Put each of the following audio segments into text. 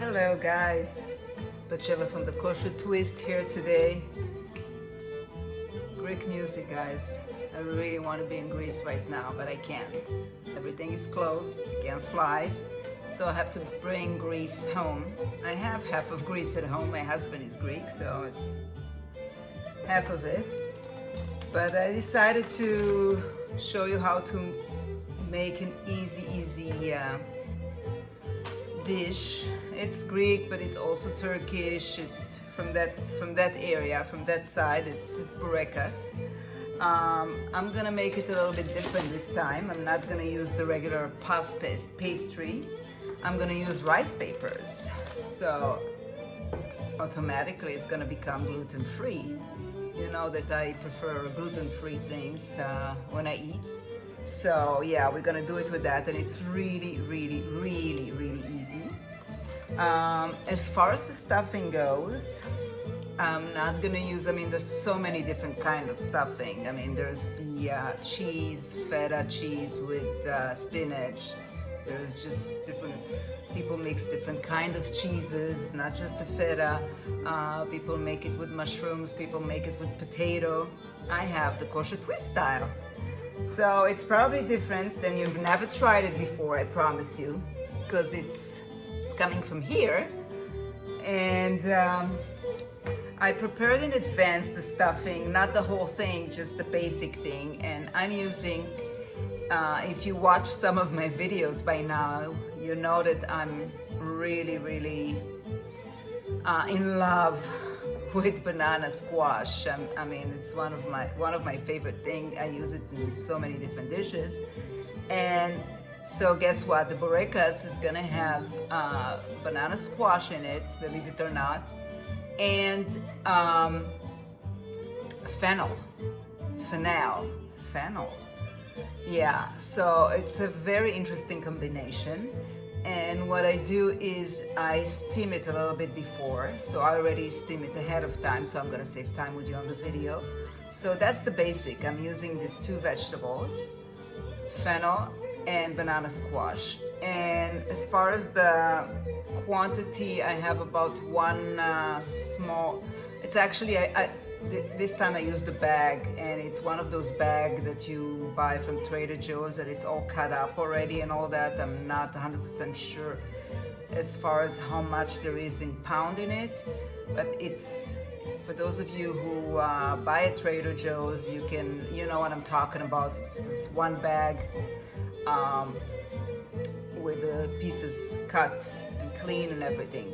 Hello guys, Bacheva from the Kosher Twist here today. Greek music guys. I really want to be in Greece right now, but I can't. Everything is closed, I can't fly, so I have to bring Greece home. I have half of Greece at home, my husband is Greek, so it's half of it. But I decided to show you how to make an easy dish. It's Greek, but it's also Turkish. It's from that area, from that side. It's Burekas. I'm gonna make it a little bit different this time. I'm not gonna use the regular puff pastry. I'm gonna use rice papers. So automatically it's gonna become gluten-free. You know that I prefer gluten-free things when I eat. So yeah, we're gonna do it with that, and it's really easy. As far as the stuffing goes, I'm not gonna use, there's so many different kind of stuffing. There's the cheese, feta cheese with spinach. There's just different, people mix different kind of cheeses, not just the feta. People make it with mushrooms, people make it with potato. I have the kosher twist style. So it's probably different than you've never tried it before, I promise you, because it's coming from here. And I prepared in advance the stuffing, not the whole thing, just the basic thing. And I'm using, if you watch some of my videos by now, you know that I'm really in love with banana squash. It's one of my favorite things. I use it in so many different dishes. And so guess what? The Burekas is gonna have banana squash in it, believe it or not, and fennel. Yeah, so it's a very interesting combination. And what I do is I steam it a little bit before. So I already steam it ahead of time, so I'm gonna save time with you on the video. So that's the basic. I'm using these two vegetables, fennel and banana squash. And as far as the quantity, I have about one small, it's actually, this time I used the bag, and it's one of those bags that you buy from Trader Joe's that it's all cut up already and all that. I'm not 100% sure as far as how much there is in pound in it, but it's, for those of you who buy at Trader Joe's, you know what I'm talking about. It's this one bag with the pieces cut and clean and everything.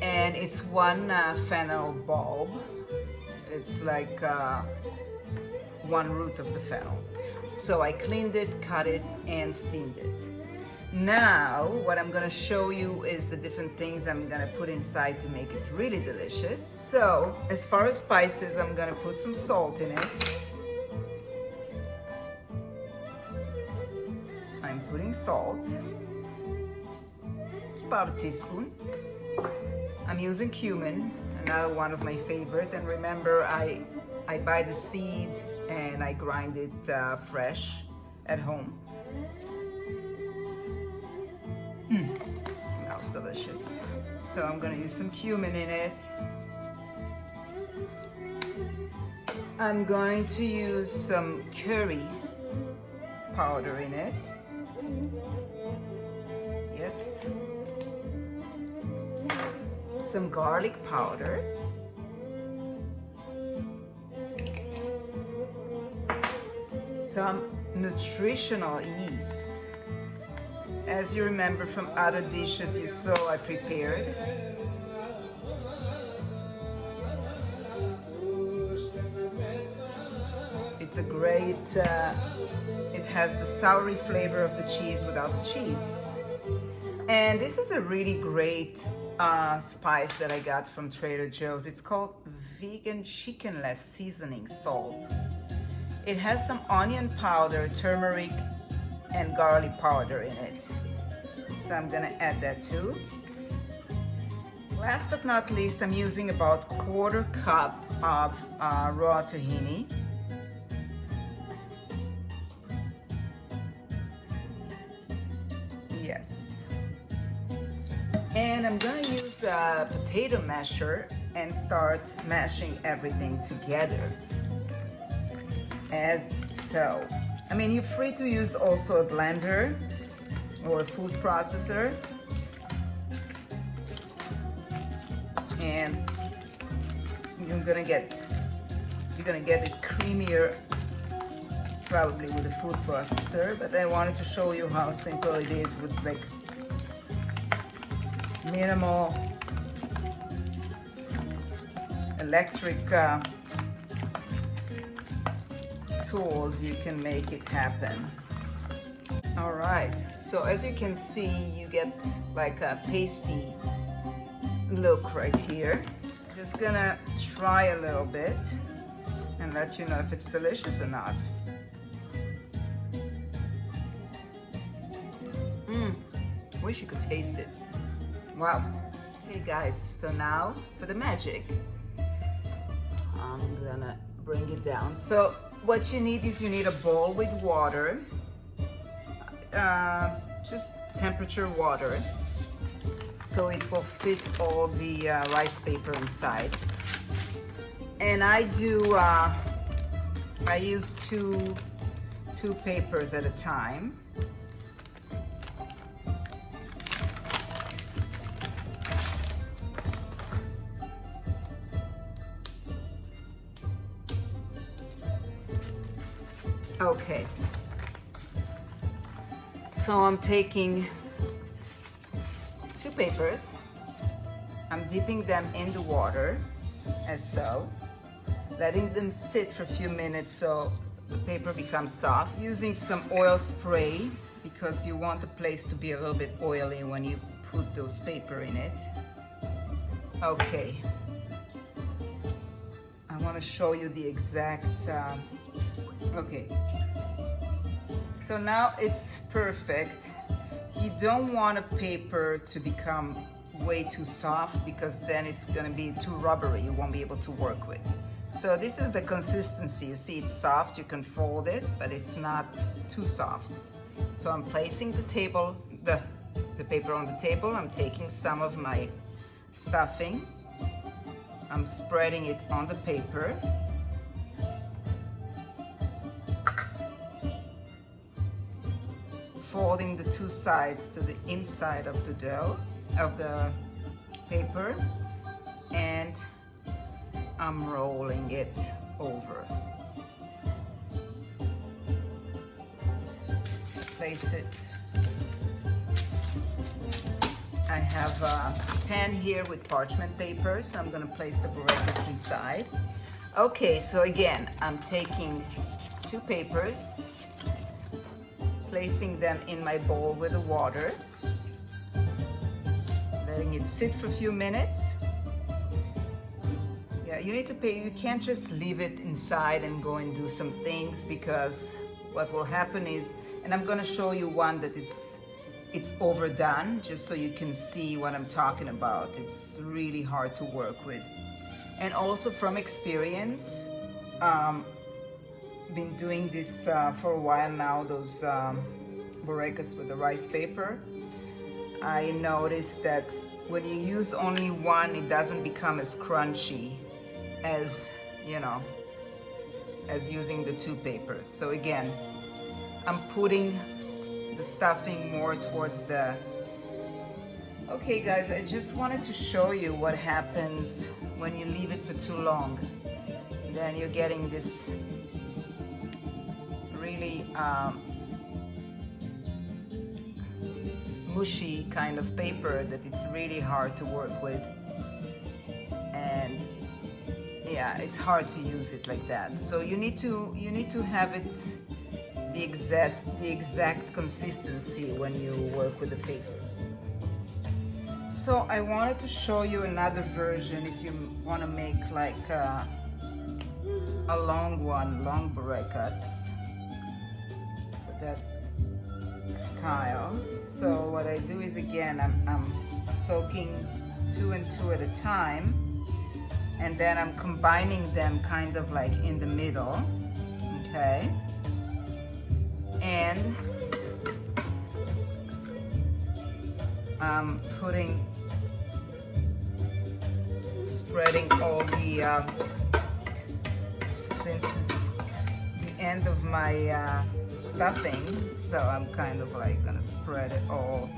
And it's one fennel bulb. It's like one root of the fennel. So I cleaned it, cut it, and steamed it. Now, what I'm gonna show you is the different things I'm gonna put inside to make it really delicious. So, as far as spices, I'm gonna put some salt in it. I'm putting salt. It's about a teaspoon. I'm using cumin, another one of my favorite. And remember, I buy the seed and I grind it fresh at home. It smells delicious. So I'm gonna use some cumin in it. I'm going to use some curry powder in it. Yes. Some garlic powder. Some nutritional yeast. As you remember from other dishes you saw I prepared. It's a great, it has the soury flavor of the cheese without the cheese. And this is a really great spice that I got from Trader Joe's. It's called vegan chickenless seasoning salt. It has some onion powder, turmeric, and garlic powder in it. So I'm gonna add that too. Last but not least, I'm using about 1/4 cup of raw tahini. Yes. And I'm gonna use a potato masher and start mashing everything together. As so. I mean, you're free to use also a blender or a food processor. And you're gonna get it creamier probably with a food processor, but I wanted to show you how simple it is with like minimal electric tools. You can make it happen. All right, so as you can see, you get like a pasty look right here. Just gonna try a little bit and let you know if it's delicious or not. Wish you could taste it. Wow. Hey guys, so now for the magic. I'm gonna bring it down. So what you need is you need a bowl with water, just temperature water, so it will fit all the rice paper inside. And I use two papers at a time. Okay, so I'm taking two papers, I'm dipping them in the water, as so, letting them sit for a few minutes so the paper becomes soft, using some oil spray because you want the place to be a little bit oily when you put those paper in it. Okay, I want to show you the exact, okay. So now it's perfect. You don't want a paper to become way too soft because then it's gonna be too rubbery. You won't be able to work with. So this is the consistency. You see it's soft, you can fold it, but it's not too soft. So I'm placing the paper on the table. I'm taking some of my stuffing. I'm spreading it on the paper. Folding the two sides to the inside of the dough, of the paper, and I'm rolling it over. Place it. I have a pan here with parchment paper, so I'm gonna place the Burekas inside. Okay, so again, I'm taking two papers, placing them in my bowl with the water, letting it sit for a few minutes. Yeah, you need to you can't just leave it inside and go and do some things, because what will happen is, and I'm gonna show you one that it's overdone, just so you can see what I'm talking about. It's really hard to work with. And also from experience, been doing this for a while now, those Burekas with the rice paper. I noticed that when you use only one, it doesn't become as crunchy as, you know, as using the two papers. So again, I'm putting the stuffing more towards the... Okay guys, I just wanted to show you what happens when you leave it for too long. Then you're getting this really mushy kind of paper that it's really hard to work with, and yeah, it's hard to use it like that. So you need to have it the exact consistency when you work with the paper. So I wanted to show you another version if you want to make like a long Burekas for that style. So what I do is, again, I'm soaking two and two at a time, and then I'm combining them kind of like in the middle, okay? And I'm putting spreading all the, since it's the end of my stuffing, so I'm kind of like gonna spread it all.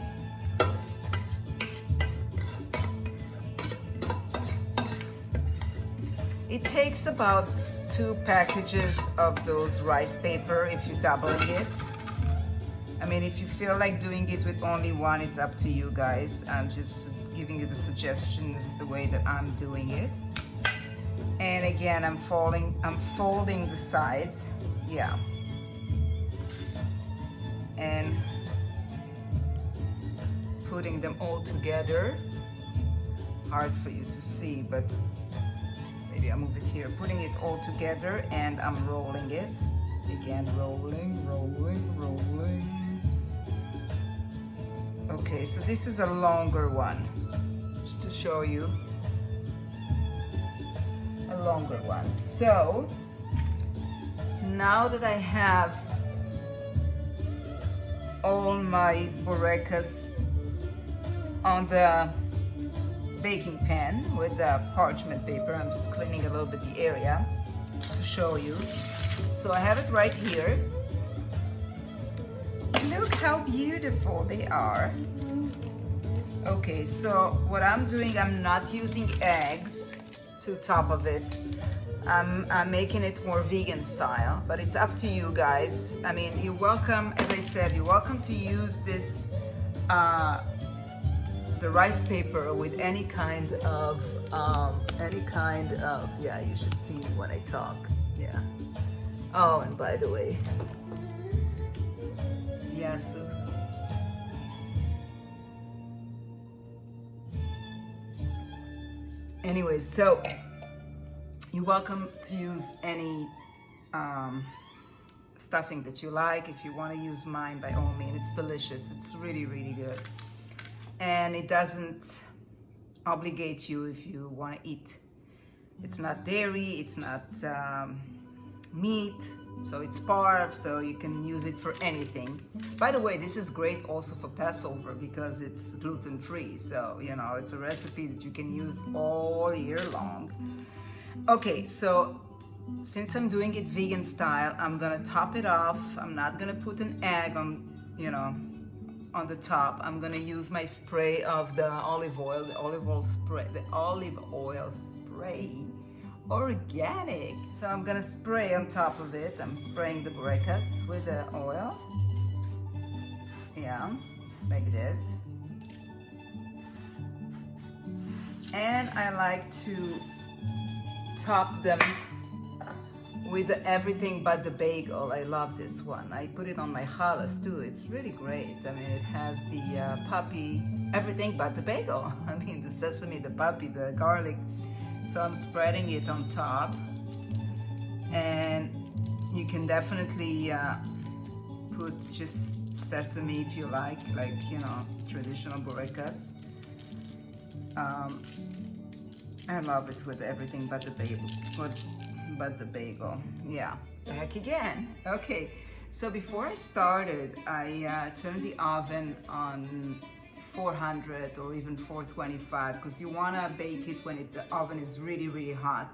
It takes about 2 packages of those rice paper if you're doubling it. I mean, if you feel like doing it with only one, it's up to you guys. I'm just giving you the suggestions, the way that I'm doing it. And again, I'm folding the sides, yeah. And putting them all together. Hard for you to see, but maybe I'll move it here. Putting it all together, and I'm rolling it. Again, rolling, rolling, rolling. Okay, so this is a longer one, just to show you. A longer one. So, now that I have all my Burekas on the baking pan with the parchment paper, I'm just cleaning a little bit the area to show you. So I have it right here. Look how beautiful they are. Okay, so what I'm doing, I'm not using eggs to top of it. I'm making it more vegan style, but it's up to you guys. I mean, you're welcome, as I said, you're welcome to use this the rice paper with any kind of yeah, you should see me when I talk, yeah. Oh, and by the way, yes, anyways, so you're welcome to use any stuffing that you like. If you want to use mine, by all means, it's delicious. It's really, really good. And it doesn't obligate you if you want to eat. It's not dairy, it's not meat, so it's parve, so you can use it for anything. By the way, this is great also for Passover because it's gluten-free, so you know, it's a recipe that you can use all year long. Okay, so since I'm doing it vegan style, I'm gonna top it off. I'm not gonna put an egg on, you know, on the top. I'm gonna use my spray of the olive oil, organic. So I'm gonna spray on top of it. I'm spraying the Burekas with the oil. Yeah, like this. And I like to top them with the everything but the bagel. I love this one. I put it on my challahs too. It's really great. I mean, it has the puppy, everything but the bagel. I mean, the sesame, the puppy, the garlic. So I'm spreading it on top. And you can definitely put just sesame if you like, you know, traditional Burekas. I love it with everything but the bagel. But the bagel, yeah. Back again. Okay, so before I started, I turned the oven on 400 or even 425 because you want to bake it when the oven is really, really hot,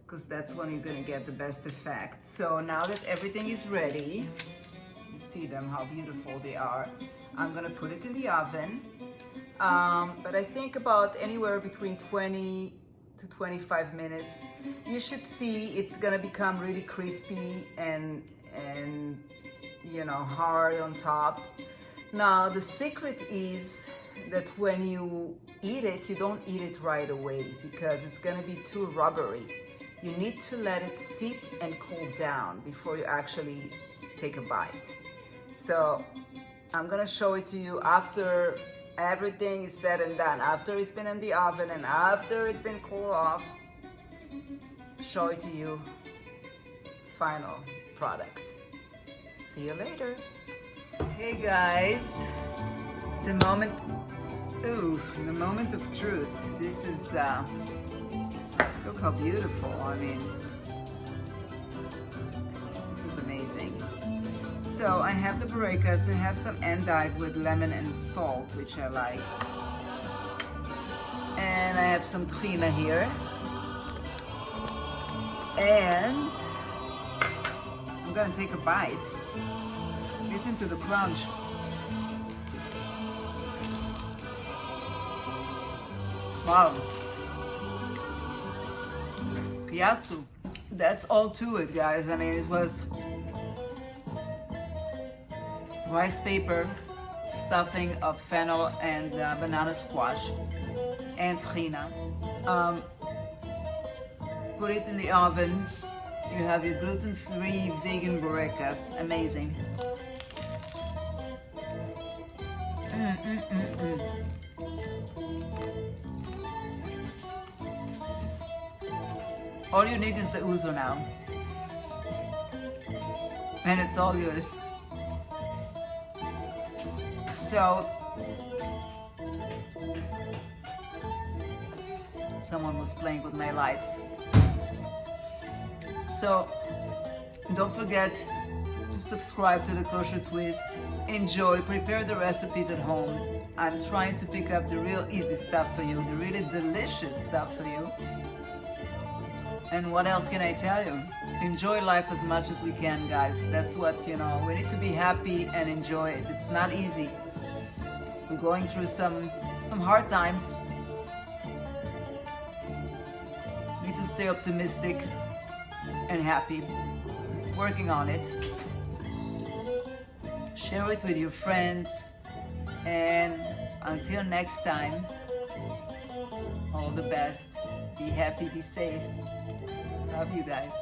because that's when you're going to get the best effect. So now that everything is ready, you see them, how beautiful they are. I'm going to put it in the oven, but I think about anywhere between 20 to 25 minutes. You should see it's gonna become really crispy and you know, hard on top. Now the secret is that when you eat it, you don't eat it right away because it's gonna be too rubbery. You need to let it sit and cool down before you actually take a bite. So I'm gonna show it to you after everything is said and done, after it's been in the oven and after it's been cooled off. Show it to you, final product. See you later. Hey guys, the moment of truth. This is, look how beautiful. I mean, this is amazing. So I have the Burekas. I have some endive with lemon and salt, which I like. And I have some tahina here. And I'm gonna take a bite. Listen to the crunch. Wow. Kiyasu. That's all to it, guys. I mean, it was rice paper, stuffing of fennel and banana squash, and tahina. Put it in the oven. You have your gluten-free vegan burekas. Amazing. All you need is the ouzo now. And it's all good. So, someone was playing with my lights. So, don't forget to subscribe to the Kosher Twist. Enjoy, prepare the recipes at home. I'm trying to pick up the real easy stuff for you, the really delicious stuff for you. And what else can I tell you? Enjoy life as much as we can, guys. That's what, we need to be happy and enjoy it. It's not easy. We're going through some hard times. We need to stay optimistic and happy. Working on it. Share it with your friends. And until next time, all the best. Be happy, be safe. Love you guys.